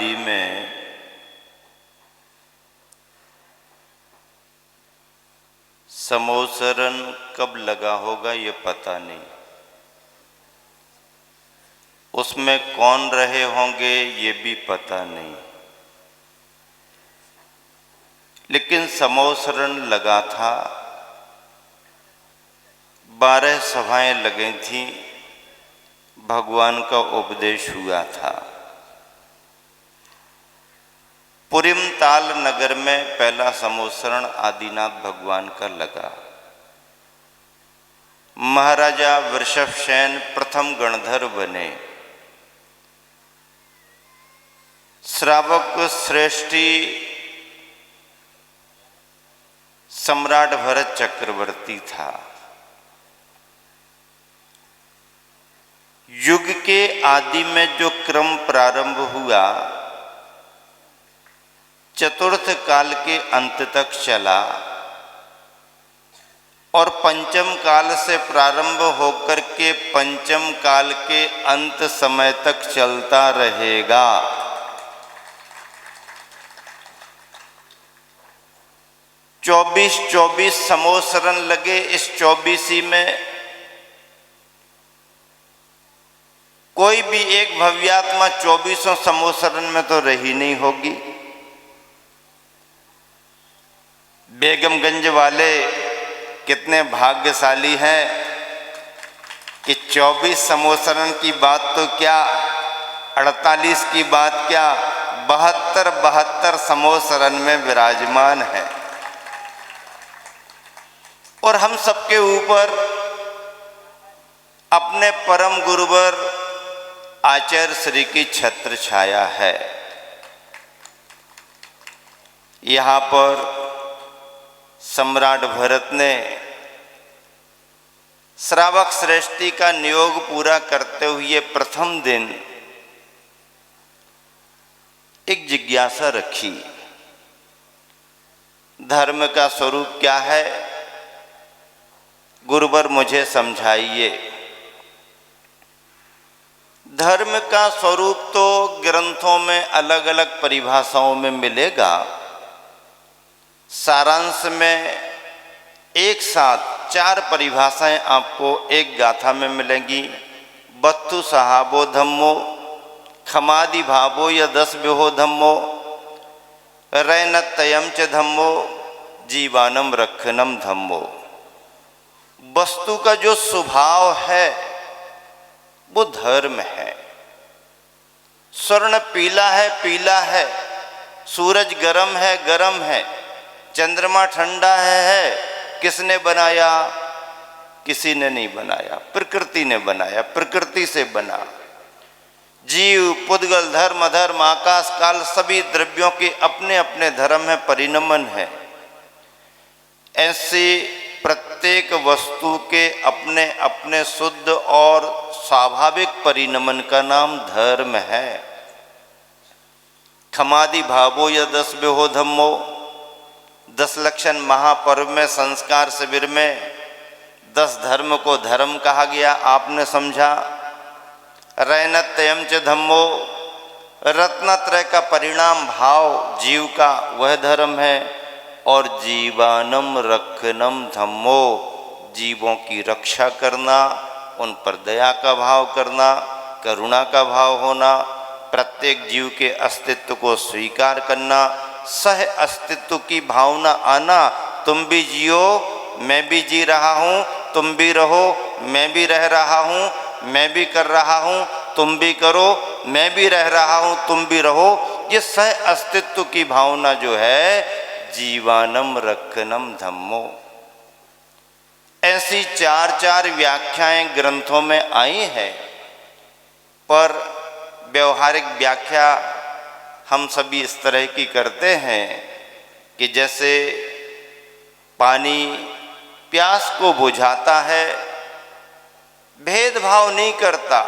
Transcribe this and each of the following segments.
आदि में समोसरण कब लगा होगा ये पता नहीं, उसमें कौन रहे होंगे ये भी पता नहीं, लेकिन समोसरण लगा था। 12 सभाएं लगी थीं, भगवान का उपदेश हुआ था। पुरिमताल नगर में पहला समोसरण आदिनाथ भगवान का लगा। महाराजा वृषभसेन प्रथम गणधर बने। श्रावक श्रेष्ठी सम्राट भरत चक्रवर्ती था। युग के आदि में जो क्रम प्रारंभ हुआ चतुर्थ काल के अंत तक चला और पंचम काल से प्रारंभ होकर के पंचम काल के अंत समय तक चलता रहेगा। चौबीस समोसरण लगे। इस 24 में कोई भी एक भव्यात्मा 24 समोसरण में तो रही नहीं होगी। बेगमगंज वाले कितने भाग्यशाली हैं कि 24 समोसरण की बात तो क्या, 48 की बात क्या, 72 समोसरण में विराजमान है। और हम सबके ऊपर अपने परम गुरुवर आचार्य श्री की छत्र छाया है। यहाँ पर सम्राट भरत ने श्रावक श्रेष्ठी का नियोग पूरा करते हुए प्रथम दिन एक जिज्ञासा रखी, धर्म का स्वरूप क्या है, गुरुवर मुझे समझाइए। धर्म का स्वरूप तो ग्रंथों में अलग अलग परिभाषाओं में मिलेगा, सारांश में एक साथ 4 परिभाषाएं आपको एक गाथा में मिलेंगी। बत्तु सहाबो धम्मो, खमादि भावो या 10 विहो धम्मो, रैनतयम च धम्मो, जीवानम रक्षणम धम्मो। वस्तु का जो स्वभाव है वो धर्म है। स्वर्ण पीला है, पीला है। सूरज गरम है, गरम है। चंद्रमा ठंडा है। किसने बनाया? किसी ने नहीं बनाया, प्रकृति ने बनाया, प्रकृति से बना। जीव, पुद्गल, धर्म, अधर्म, आकाश, काल सभी द्रव्यों के अपने अपने धर्म है, परिणमन है। ऐसे प्रत्येक वस्तु के अपने अपने शुद्ध और स्वाभाविक परिणमन का नाम धर्म है। खमादि भावो या 10 विहो धम्मो, 10 लक्षण महापर्व में संस्कार शिविर में 10 धर्म को धर्म कहा गया, आपने समझा। रैनतयम च धम्मो, रत्नत्रय का परिणाम भाव जीव का, वह धर्म है। और जीवानम रक्षणम धम्मो, जीवों की रक्षा करना, उन पर दया का भाव करना, करुणा का भाव होना, प्रत्येक जीव के अस्तित्व को स्वीकार करना, सह अस्तित्व की भावना आना। तुम भी जियो, मैं भी जी रहा हूँ, तुम भी रहो, मैं भी रह रहा हूँ, मैं भी कर रहा हूँ, तुम भी करो, मैं भी रह रहा हूँ, तुम भी रहो। ये सह अस्तित्व की भावना जो है, जीवानम रक्षणम धम्मो। ऐसी 4 व्याख्याएं ग्रंथों में आई हैं, पर व्यवहारिक व्याख्या हम सभी इस तरह की करते हैं कि जैसे पानी प्यास को बुझाता है, भेदभाव नहीं करता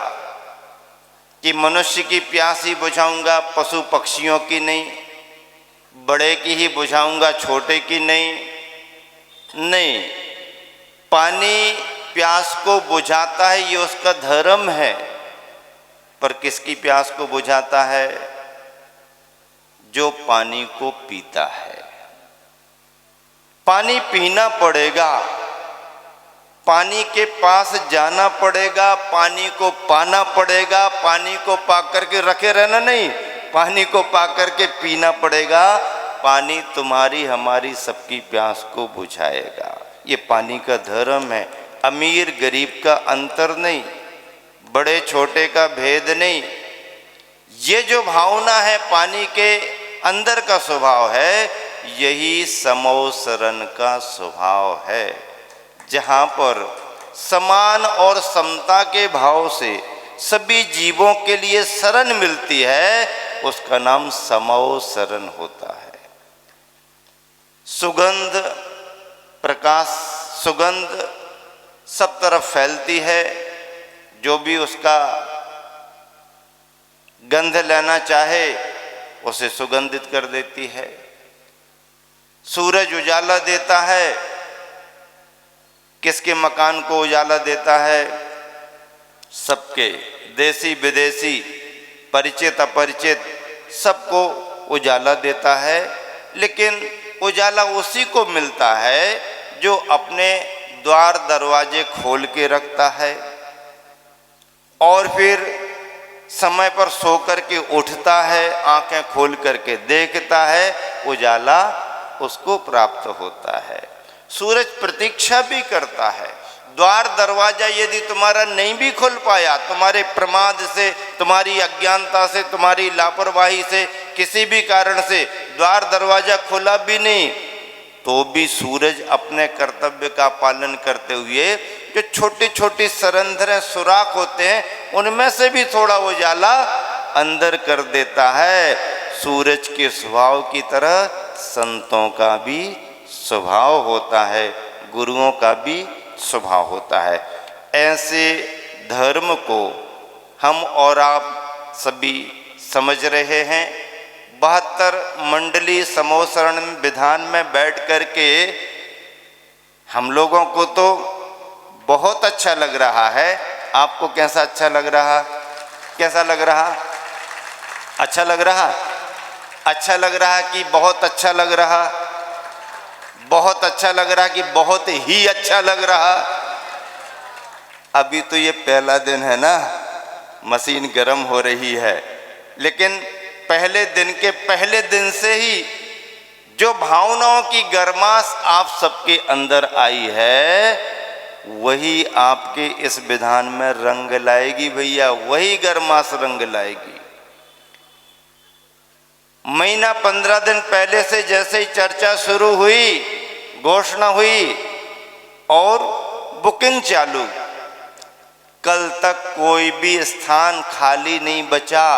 कि मनुष्य की प्यास ही बुझाऊंगा, पशु पक्षियों की नहीं, बड़े की ही बुझाऊंगा, छोटे की नहीं। पानी प्यास को बुझाता है, ये उसका धर्म है। पर किसकी प्यास को बुझाता है? जो पानी को पीता है। पानी पीना पड़ेगा, पानी के पास जाना पड़ेगा, पानी को पाना पड़ेगा। पानी को पा करके रखे रहना नहीं, पानी को पा करके पीना पड़ेगा। पानी तुम्हारी हमारी सबकी प्यास को बुझाएगा। ये पानी का धर्म है। अमीर गरीब का अंतर नहीं, बड़े छोटे का भेद नहीं। ये जो भावना है पानी के अंदर का स्वभाव है, यही समोसरण का स्वभाव है। जहाँ पर समान और समता के भाव से सभी जीवों के लिए शरण मिलती है, उसका नाम समोसरण होता है। सुगंध, प्रकाश, सुगंध सब तरफ फैलती है। जो भी उसका गंध लेना चाहे उसे सुगंधित कर देती है। सूरज उजाला देता है, किसके मकान को उजाला देता है? सबके, देसी विदेशी, परिचित अपरिचित, सबको उजाला देता है। लेकिन उजाला उसी को मिलता है जो अपने द्वार दरवाजे खोल के रखता है और फिर समय पर सो करके उठता है, आंखें खोल करके देखता है, उजाला उसको प्राप्त होता है। सूरज प्रतीक्षा भी करता है। द्वार दरवाजा यदि तुम्हारा नहीं भी खुल पाया, तुम्हारे प्रमाद से, तुम्हारी अज्ञानता से, तुम्हारी लापरवाही से, किसी भी कारण से द्वार दरवाजा खुला भी नहीं, तो भी सूरज अपने कर्तव्य का पालन करते हुए जो छोटी छोटी सरंध्रें, सुराख होते हैं, उनमें से भी थोड़ा उजाला अंदर कर देता है। सूरज के स्वभाव की तरह संतों का भी स्वभाव होता है, गुरुओं का भी स्वभाव होता है। ऐसे धर्म को हम और आप सभी समझ रहे हैं। 72 मंडली समोसरण विधान में बैठ करके हम लोगों को तो बहुत अच्छा लग रहा है। आपको कैसा अच्छा लग रहा? कैसा लग रहा? अच्छा लग रहा? अच्छा लग रहा कि बहुत अच्छा लग रहा? बहुत अच्छा लग रहा कि बहुत ही अच्छा लग रहा? अभी तो ये पहला दिन है ना, मशीन गर्म हो रही है, लेकिन पहले दिन के पहले दिन से ही जो भावनाओं की गर्माश आप सबके अंदर आई है, वही आपके इस विधान में रंग लाएगी भैया, वही गर्माश रंग लाएगी। महीना 15 दिन पहले से जैसे ही चर्चा शुरू हुई, घोषणा हुई और बुकिंग चालू, कल तक कोई भी स्थान खाली नहीं बचा।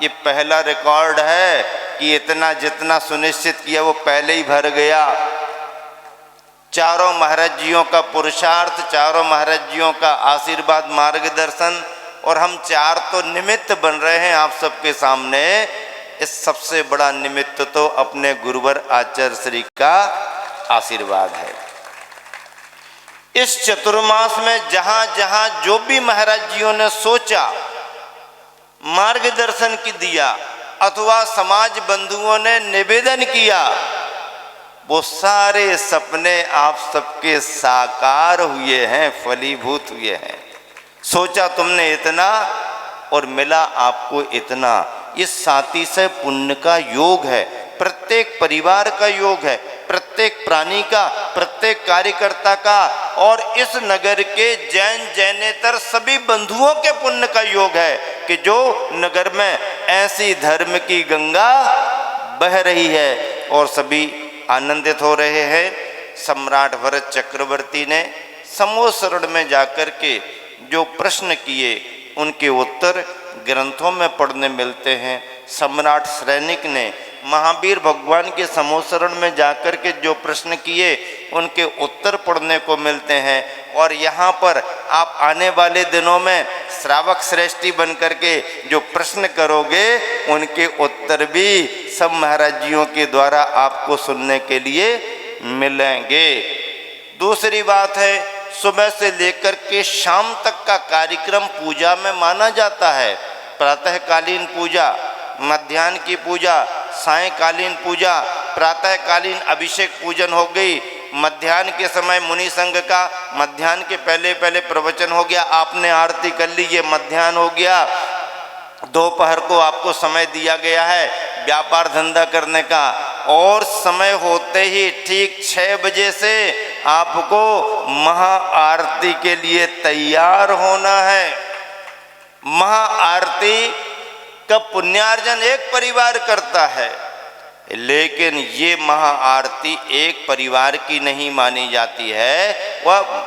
ये पहला रिकॉर्ड है कि इतना जितना सुनिश्चित किया वो पहले ही भर गया। चारों महाराज जियों का पुरुषार्थ, चारों महाराज जियों का आशीर्वाद, मार्गदर्शन, और हम चार तो निमित्त बन रहे हैं आप सबके सामने। इस सबसे बड़ा निमित्त तो अपने गुरुवर आचार्य श्री का आशीर्वाद है। इस चतुर्मास में जहां जहां जो भी महाराज जियों ने सोचा, मार्गदर्शन की दिया, अथवा समाज बंधुओं ने निवेदन किया, वो सारे सपने आप सबके साकार हुए हैं, फलीभूत हुए हैं। सोचा तुमने इतना और मिला आपको इतना। ये साथी से पुण्य का योग है, प्रत्येक परिवार का योग है, प्रत्येक प्राणी का, प्रत्येक कार्यकर्ता का, और इस नगर के जैन जैनेतर सभी बंधुओं के पुण्य का योग है कि जो नगर में ऐसी धर्म की गंगा बह रही है और सभी आनंदित हो रहे हैं। सम्राट भरत चक्रवर्ती ने समोसरण में जाकर के जो प्रश्न किए, उनके उत्तर ग्रंथों में पढ़ने मिलते हैं। सम्राट सैनिक ने महावीर भगवान के समोसरण में जाकर के जो प्रश्न किए, उनके उत्तर पढ़ने को मिलते हैं। और यहाँ पर आप आने वाले दिनों में श्रावक श्रेष्ठी बन करके जो प्रश्न करोगे, उनके उत्तर भी सब महाराज जियों के द्वारा आपको सुनने के लिए मिलेंगे। दूसरी बात है, सुबह से लेकर के शाम तक का कार्यक्रम पूजा में माना जाता है। प्रातःकालीन पूजा, मध्याह्न की पूजा, सायंकालीन पूजा, प्रातःकालीन अभिषेक पूजन हो गई, मध्याह्न के समय मुनि संघ का मध्याह्न के पहले पहले प्रवचन हो गया, आपने आरती कर ली, ये मध्याह्न हो गया। दोपहर को आपको समय दिया गया है व्यापार धंधा करने का, और समय होते ही ठीक 6 बजे से आपको महाआरती के लिए तैयार होना है। महाआरती का पुण्यार्जन एक परिवार करता है, लेकिन ये महाआरती एक परिवार की नहीं मानी जाती है, वह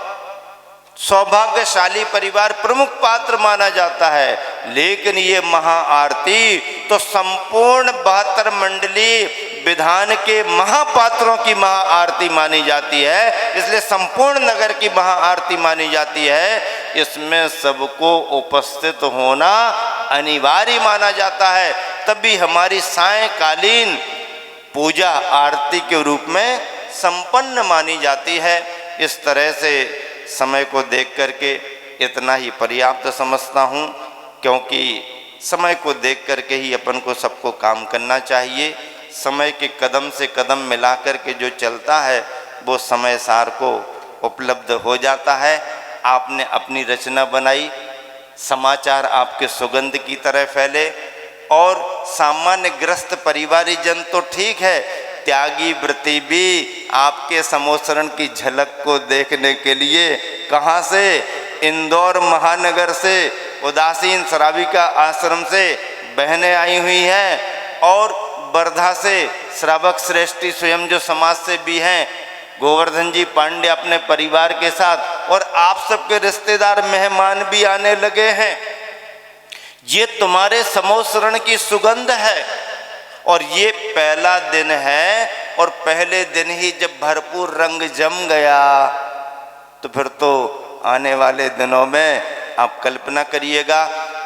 सौभाग्यशाली परिवार प्रमुख पात्र माना जाता है। लेकिन ये महाआरती तो संपूर्ण 72 मंडली विधान के महापात्रों की महाआरती मानी जाती है, इसलिए संपूर्ण नगर की महाआरती मानी जाती है। इसमें सबको उपस्थित होना अनिवार्य माना जाता है, तभी हमारी सायंकालीन पूजा आरती के रूप में संपन्न मानी जाती है। इस तरह से समय को देख करके इतना ही पर्याप्त समझता हूँ, क्योंकि समय को देख करके ही अपन को सबको काम करना चाहिए। समय के कदम से कदम मिला करके जो चलता है वो समय सार को उपलब्ध हो जाता है। आपने अपनी रचना बनाई, समाचार आपके सुगंध की तरह फैले, और सामान्य ग्रस्त परिवारी जन तो ठीक है, त्यागी व्रती भी आपके समोसरण की झलक को देखने के लिए कहाँ से, इंदौर महानगर से, उदासीन श्राविका आश्रम से बहनें आई हुई हैं, और वर्धा से श्रावक श्रेष्ठी स्वयं जो समाज से भी हैं, गोवर्धन जी पांडे अपने परिवार के साथ, और आप सबके रिश्तेदार मेहमान भी आने लगे हैं। ये तुम्हारे समोसरण की सुगंध है, और ये पहला दिन है, और पहले दिन ही जब भरपूर रंग जम गया तो फिर तो आने वाले दिनों में आप कल्पना करिएगा,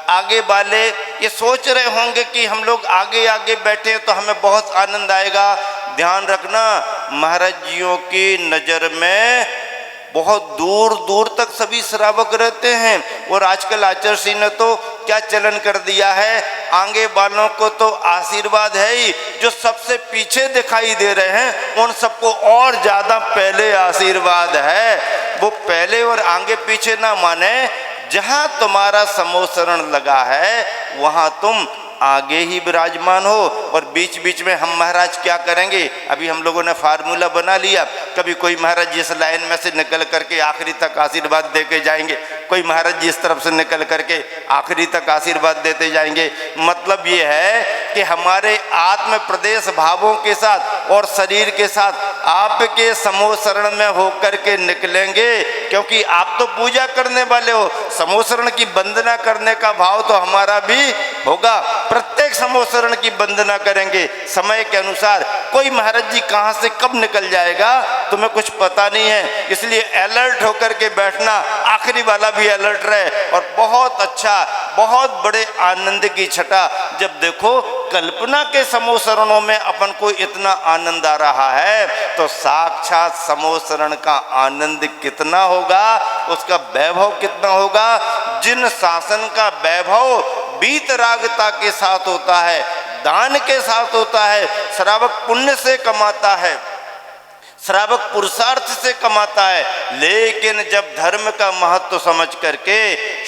आगे वाले ये सोच रहे होंगे कि हम लोग आगे आगे बैठे तो हमें बहुत आनंद आएगा। ध्यान रखना, महाराज जियों की नज़र में बहुत दूर दूर तक सभी श्रावक रहते हैं, और आजकल आचार्य श्री ने तो क्या चलन कर दिया है, आगे वालों को तो आशीर्वाद है ही, जो सबसे पीछे दिखाई दे रहे हैं उन सबको और ज़्यादा पहले आशीर्वाद है। वो पहले और आगे पीछे ना माने, जहाँ तुम्हारा समोसरण लगा है वहाँ तुम आगे ही विराजमान हो, और बीच बीच में हम महाराज क्या करेंगे, अभी हम लोगों ने फार्मूला बना लिया, कभी कोई महाराज जिस लाइन में से निकल करके आखिरी तक आशीर्वाद दे के जाएंगे, कोई महाराज जिस तरफ से निकल करके आखिरी तक आशीर्वाद देते जाएंगे। मतलब ये है कि हमारे आत्म प्रदेश भावों के साथ और शरीर के साथ आपके समोसरण में होकर के निकलेंगे, क्योंकि आप तो पूजा करने वाले हो, समोसरण की वंदना करने का भाव तो हमारा भी होगा। प्रत्येक समोसरण की वंदना करेंगे समय के अनुसार। कोई महाराज जी कहाँ से कब निकल जाएगा तुम्हें कुछ पता नहीं है, इसलिए अलर्ट होकर के बैठना, आखिरी वाला भी अलर्ट रहे। और बहुत अच्छा, बहुत बड़े आनंद की छटा, जब देखो कल्पना के समोसरणों में अपन को इतना आनंद आ रहा है, तो साक्षात समोसरण का आनंद कितना होगा, उसका वैभव कितना होगा। जिन शासन का वैभव वीतरागता के साथ होता है, दान के साथ होता है, श्रावक पुण्य से कमाता है, श्रावक पुरुषार्थ से कमाता है, लेकिन जब धर्म का महत्व समझ करके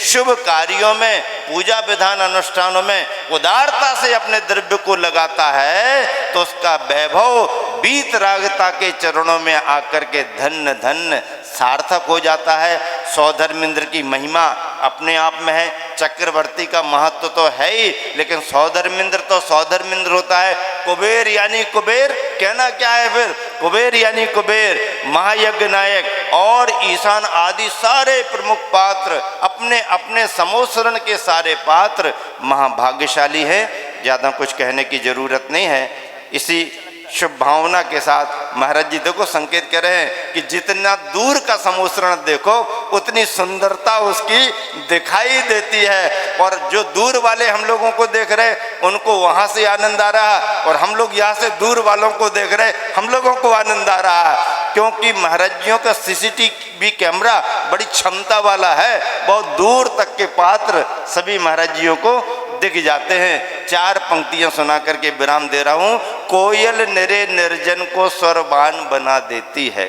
शुभ कार्यों में, पूजा विधान अनुष्ठानों में उदारता से अपने द्रव्य को लगाता है, तो उसका वैभव वीतरागता के चरणों में आकर के धन्य धन्य सार्थक हो जाता है। सौधर्मिंद्र की महिमा अपने आप में है, चक्रवर्ती का महत्व तो है ही, लेकिन सौधर्मिंद्र तो सौधर्मिंद्र होता है। कुबेर यानी कुबेर, कहना क्या है फिर, कुबेर यानी कुबेर, महायज्ञ नायक और ईशान आदि सारे प्रमुख पात्र, अपने अपने समोसरण के सारे पात्र महाभाग्यशाली हैं। ज़्यादा कुछ कहने की जरूरत नहीं है। इसी शुभ भावना के साथ महाराज जी देखो संकेत कर रहे हैं कि जितना दूर का समोसरण देखो उतनी सुंदरता उसकी दिखाई देती है, और जो दूर वाले हम लोगों को देख रहे उनको वहाँ से आनंद आ रहा है, और हम लोग यहाँ से दूर वालों को देख रहे हम लोगों को आनंद आ रहा है, क्योंकि महाराज जियों का सीसीटीवी कैमरा बड़ी क्षमता वाला है, बहुत दूर तक के पात्र सभी महाराज जियों को डिग जाते हैं। 4 पंक्तियां सुना करके विराम दे रहा हूं। कोयल निरे निर्जन को स्वरबान बना देती है।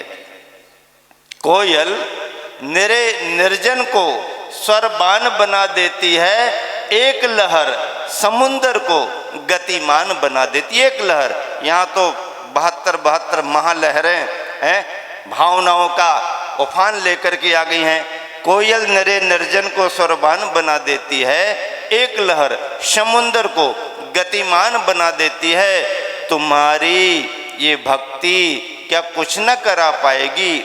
कोयल निरे निर्जन को स्वरबान बना देती है। एक लहर समुंदर को गतिमान बना देती है। एक लहर, यहाँ तो 72 महालहरें हैं, भावनाओं का उफान लेकर के आ गई हैं। कोयल निरे निर्जन को स्वरबान बना देती है। एक लहर समुंदर को गतिमान बना देती है। तुम्हारी ये भक्ति क्या कुछ न करा पाएगी?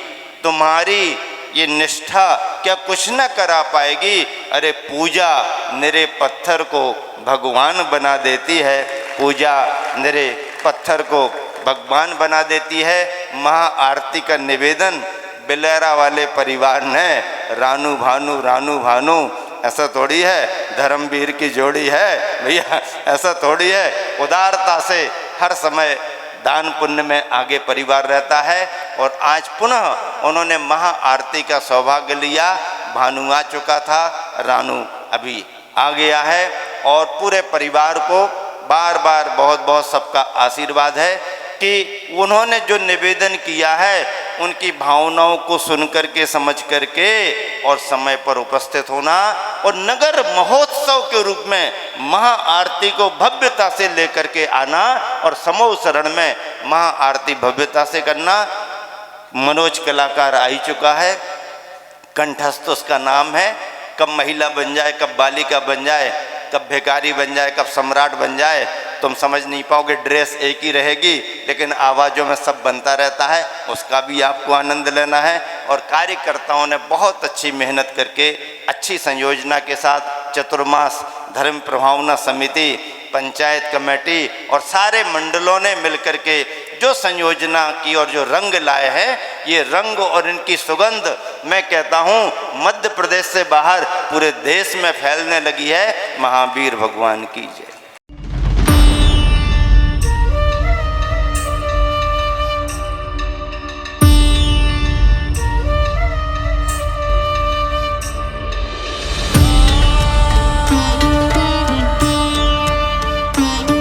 तुम्हारी ये निष्ठा क्या कुछ न करा पाएगी? अरे पूजा निरे पत्थर को भगवान बना देती है। पूजा निरे पत्थर को भगवान बना देती है। महाआरती का निवेदन बिलेरा वाले परिवार ने रानू भानु ऐसा थोड़ी है, धर्मवीर की जोड़ी है भैया, ऐसा थोड़ी है। उदारता से हर समय दान पुण्य में आगे परिवार रहता है। और आज पुनः उन्होंने महाआरती का सौभाग्य लिया। भानु आ चुका था, रानू अभी आ गया है। और पूरे परिवार को बार बार बहुत बहुत सबका आशीर्वाद है कि उन्होंने जो निवेदन किया है उनकी भावनाओं को सुन करके, समझ करके और समय पर उपस्थित होना और नगर महोत्सव के रूप में महाआरती को भव्यता से लेकर के आना और समूह शरण में महाआरती भव्यता से करना। मनोज कलाकार आ ही चुका है, कंठस्थ उसका नाम है। कब महिला बन जाए, कब बालिका बन जाए, कब भिखारी बन जाए, कब सम्राट बन जाए, तुम समझ नहीं पाओगे। ड्रेस एक ही रहेगी लेकिन आवाज़ों में सब बनता रहता है, उसका भी आपको आनंद लेना है। और कार्यकर्ताओं ने बहुत अच्छी मेहनत करके अच्छी संयोजना के साथ चतुर्मास धर्म प्रभावना समिति, पंचायत कमेटी और सारे मंडलों ने मिलकर के जो संयोजना की और जो रंग लाए हैं, ये रंग और इनकी सुगंध मैं कहता हूँ मध्य प्रदेश से बाहर पूरे देश में फैलने लगी है। महावीर भगवान की जय।